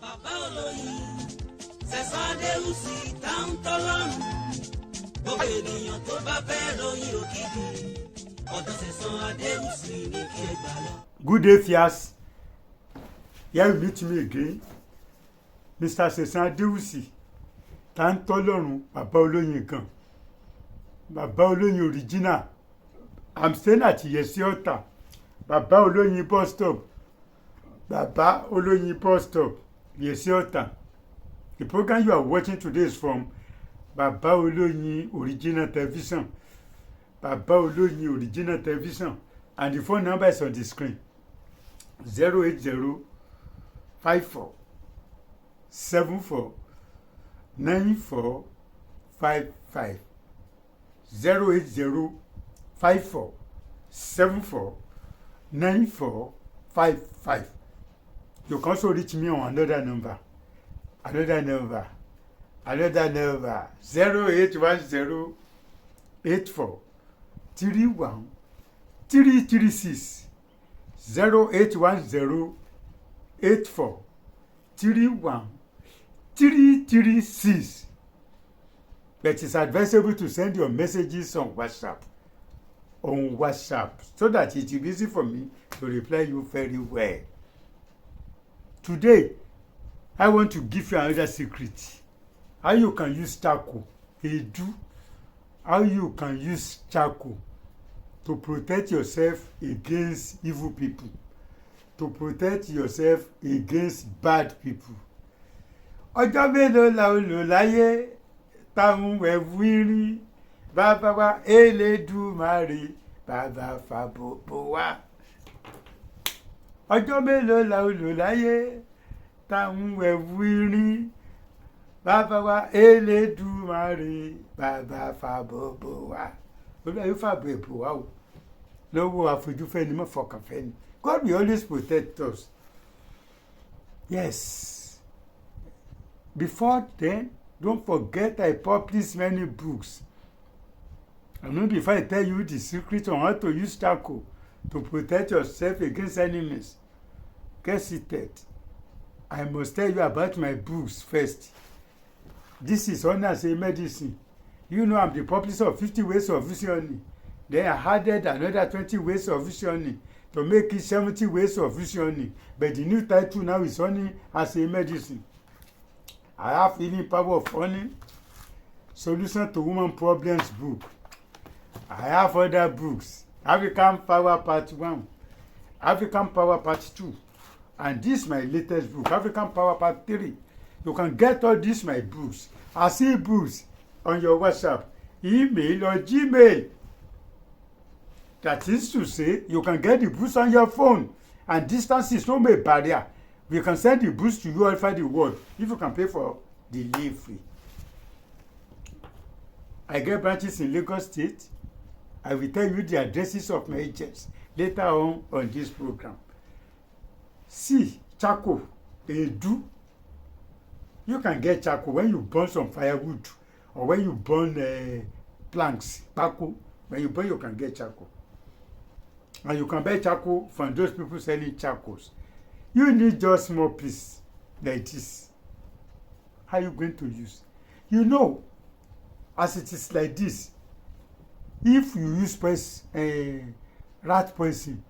Bàbá olóyin sẹ̀sán Adéwùsì táwọn tọ́lọ́run gbogbo ènìyàn tó bá fẹ́ ròyìn òkìkí ọ̀dọ̀ sẹ̀sán Adéwùsì ní kí ẹ gbà lọ. Good day, Fias. Here you meet me again. Mr. Sẹ̀sán Adéwùsì táwọn tọ́lọ́run bàbá olóyin kan. Bàbá olóyin original. I'm staying at Yesi Ota. Bàbá olóyin bus stop. Bàbá olóyin bus stop. Yesi Ota. The program you are watching today is from Bàbá olóyin original television. Bàbá olóyin original television. And the phone number is on the screen. 080 54 74 94 55. 080 54 74 94 55. You can also reach me on another number 0810 84 31 336 0810 84 31 336. But it's advisable to send your messages on WhatsApp so that it will be easy for me to reply you very well. Today, I want to give you another secret. How you can use charcoal, how you can use charcoal to protect yourself against evil people, to protect yourself against bad people. Ọjọ́ mélòó la ó lò láyé táwọn ẹ̀wù irin bàbá wa Elédùmarè bàbá fàbòbò wa. Ọjọ́ mélòó la ó lò láyé táwọn ẹ̀wù irin bàbá wa Elédùmarè bàbá fàbòbò wa. Olúwa fàbò ẹ̀bò wa o lọ́wọ́ àfojúfẹ́ni mọ́ fọkànfẹ́ni. God will always protect us. Yes. Before then, don't forget I publish many books. And maybe if I tell you the secret on how to use charcoal to protect yourself against enemies, get seated. I must tell you about my books first. This is Honor as a Medicine. You know I'm the publisher of 50 Ways of Visioning. Then I added another 20 Ways of Visioning to make it 70 Ways of Visioning. But the new title now is Honor as a Medicine. I have Healing Power of Honey, Solution to Woman Problems book. I have other books, African Power Part 1, African Power Part 2, and this is my latest book, African Power Part 3. You can get all these my books as e-books on your WhatsApp, email or Gmail. That is to say, you can get the books on your phone, and distance is no a barrier. We can send the books to you all over the world if you can pay for delivery. I get branches in Lagos State. I will tell you the addresses of my agents later on this program. See, charcoal, edu. You can get charcoal when you burn some firewood or when you burn planks, charcoal. When you burn, you can get charcoal. And you can buy charcoal from those people selling charcoals. You need just small piece like this. How are you going to use? You know, as it is like this, if you use rat poison,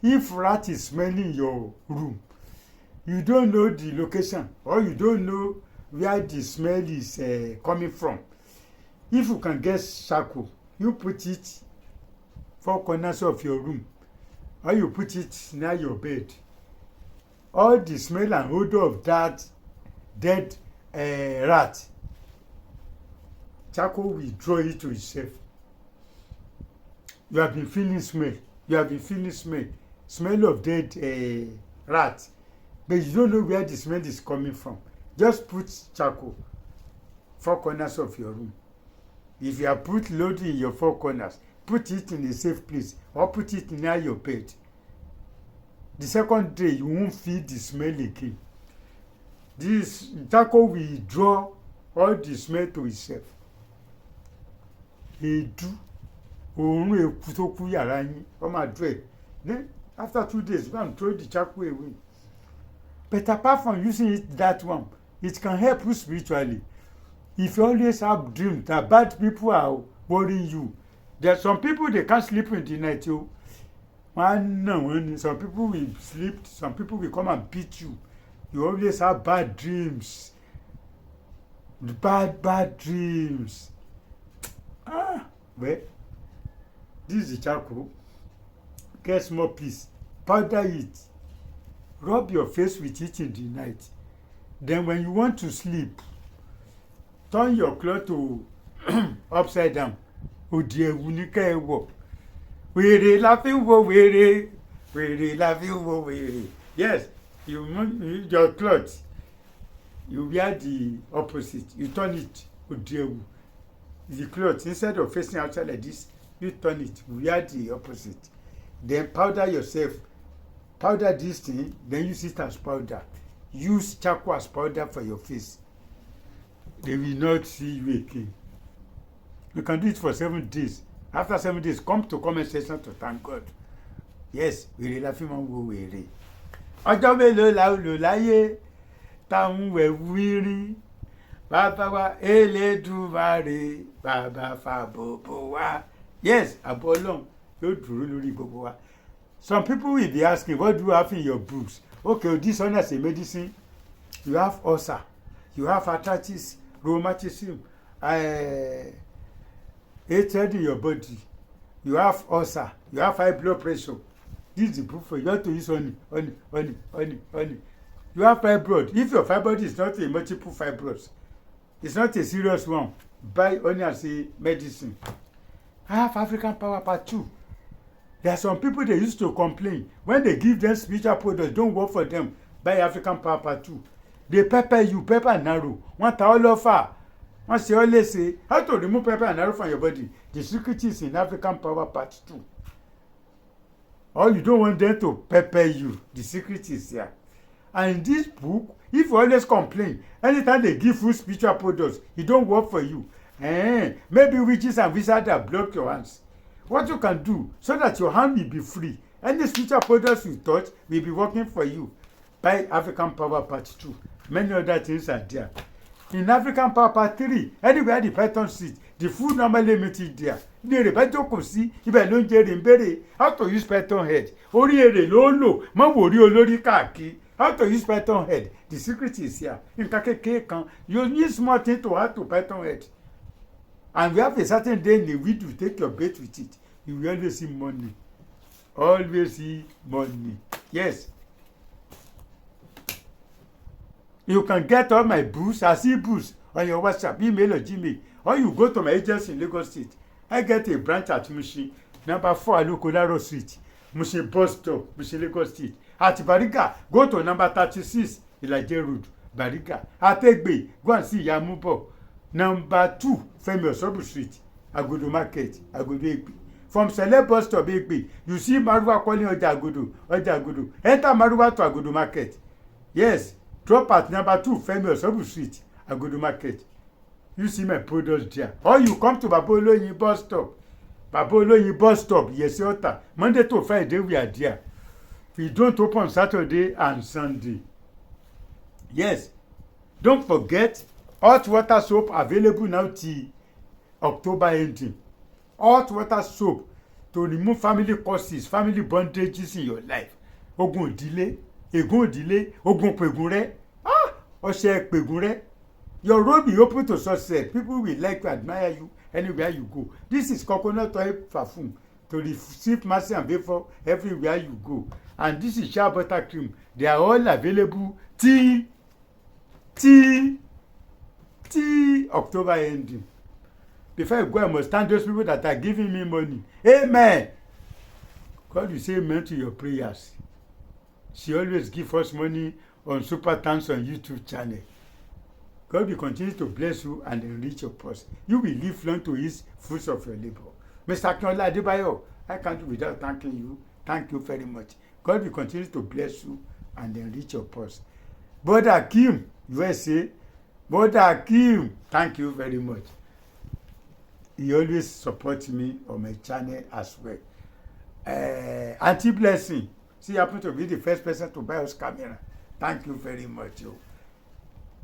if rat is smelling your room, you don't know the location or you don't know where the smell is coming from. If you can get charcoal, you put it 4 corners of your room or you put it near your bed. All the smell and odor of that dead rat, charcoal will draw it to itself. You have been feeling smell of dead rat, but you don't know where the smell is coming from. Just put charcoal 4 corners of your room. If you have put load in your 4 corners, put it in a safe place or put it near your bed. The second day, you won't feel the smell again. This charcoal will draw all the smell to itself. Edu, òórùn eku tó kú yàrá yín, ó máa dúró ẹ̀. Then after 2 days, go and throw the charcoal away. But apart from using it that one, it can help you spiritually. If you always have dreams that bad people are worrying you, there are some people they can't sleep in the night. You, some people will sleep, some people will come and beat you. You always have bad dreams. Bad dreams. Well, this is the charcoal. Get small piece, powder it, rub your face with it in the night. Then when you want to sleep, turn your cloth to upside down. Odi ewu ni kẹ́ ẹ wọ̀. Wèrè la fi wo wèrè. Wèrè la fi wo wèrè. Yes, your cloth, you wear the opposite. You turn it. Odi ewu. The cloth, instead of facing outside like this, you turn it. Wear the opposite. Then powder yourself. Powder this thing, then use it as powder. Use charcoal as powder for your face. They will not see you again. You can do it for 7 days. After 7 days, come to comment section to thank God. Yes, wèrè la fi máa ń wo wèrè. Ọjọ́ mélòó la ó lò láyé táwọn wẹ̀ wírí. Bàbá wa Elédùmarè, bàbá fàbòbò wa. Yes, àbọ̀ Ọlọ́run yóò dúró lórí gbogbo wa. Some people will be asking, what do you have in your books? Okay, this one is a medicine. You have ulcer, you have arthritis, rheumatism, hatred in your body. You have ulcer, you have high blood pressure. This is the proof for you. You have to use honey. You have fibroid. If your fibroid is not a multiple fibroids, it's not a serious one, buy honey as a medicine. I have African Power Part 2. There are some people they used to complain when they give them spiritual products, don't work for them. Buy African Power Part 2. They pepper you, pepper and narrow. One all over. Once you always say how to remove pepper and narrow from your body. The secret is in African Power Part 2. Or you don't want them to pepper you. The secret is here. And in this book, if you always complain, anytime they give you spiritual products, it don't work for you. Maybe witches and wizards have blocked your hands. What you can do so that your hand will be free, any spiritual products you touch will be working for you. Buy African Power Part 2. Many other things are there. In African Power Part 3, anywhere the python sit, the food normally meet it there. Ní èrè bá jókòó sí ibẹ̀ ló ń jẹ́ èrè ń béèrè how to use python head. Orí èrè ló ń lò má wò rí olórí káàkiri. How to use python head. The secret is here. Nǹkan kékeré kan, you need small thing to add to python head. And we have a certain day in the week to take your bait with it. You will always see money. Always see money. Yes. You can get all my books, as e-books on your WhatsApp, email or Gmail. Or you go to my agency in Lagos State. I get a branch at Mushin, number 4 Alukolaro Street, Mushin Bus Stop, Mushin Lagos State. At Bariga, go to number 36 Ilaje Road, Bariga. At Egbe, go and see Yamubo. Number 2 Femi Osobu Street, Agodo Market, Agodo Egbe. From Celeb Bus Stop Egbe, you see Maruwa calling Oja Agodo. Enter Maruwa to Agodo Market. Yes, drop at number 2 Femi Osobu Street, Agodo Market. You see my products there. Or you come to Baboloyin Bus Stop. Baboloyin Bus Stop, yes, Ota. Monday to Friday we are there. We don't open Saturday and Sunday. Yes. Don't forget, hot water soap available now till October ending. Hot water soap to remove family causes, family bondages in your life. Ogun ìdílé, ègún ìdílé, ogun pègún rẹ. Ọṣẹ pègún rẹ. Your road be open to success. People will like to admire you anywhere you go. This is coconut oil perfume to receive mercy and favor everywhere you go. And this is shea butter cream. They are all available till October ending. Before I go, I must thank those people that are giving me money. Amen. God will say amen to your prayers. She always gives us money on Super Thanks on YouTube channel. God will continue to bless you and enrich your purse. You will live long to eat fruits of your labor. Mr. Akinola Adebayo, I can't do without thanking you. Thank you very much. God will continue to bless you and enrich your purse. Brother Kim, USA. Brother Kim, thank you very much. He always supports me on my channel as well. Auntie Blessing, she happened to be the first person to buy us camera. thank you very much.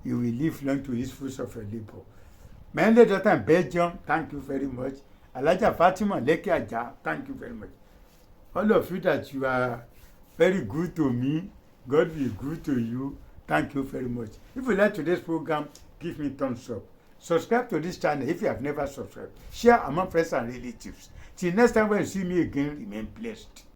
You will live long to his fruits of your labor. My only daughter in Belgium, thank you very much. Alaja Fatima Leke Aja, thank you very much. All of you that you are very good to me, God will be good to you. Thank you very much. If you like today's program, give me thumbs up. Subscribe to this channel if you have never subscribed. Share among friends and relatives. Till next time when you see me again, remain blessed.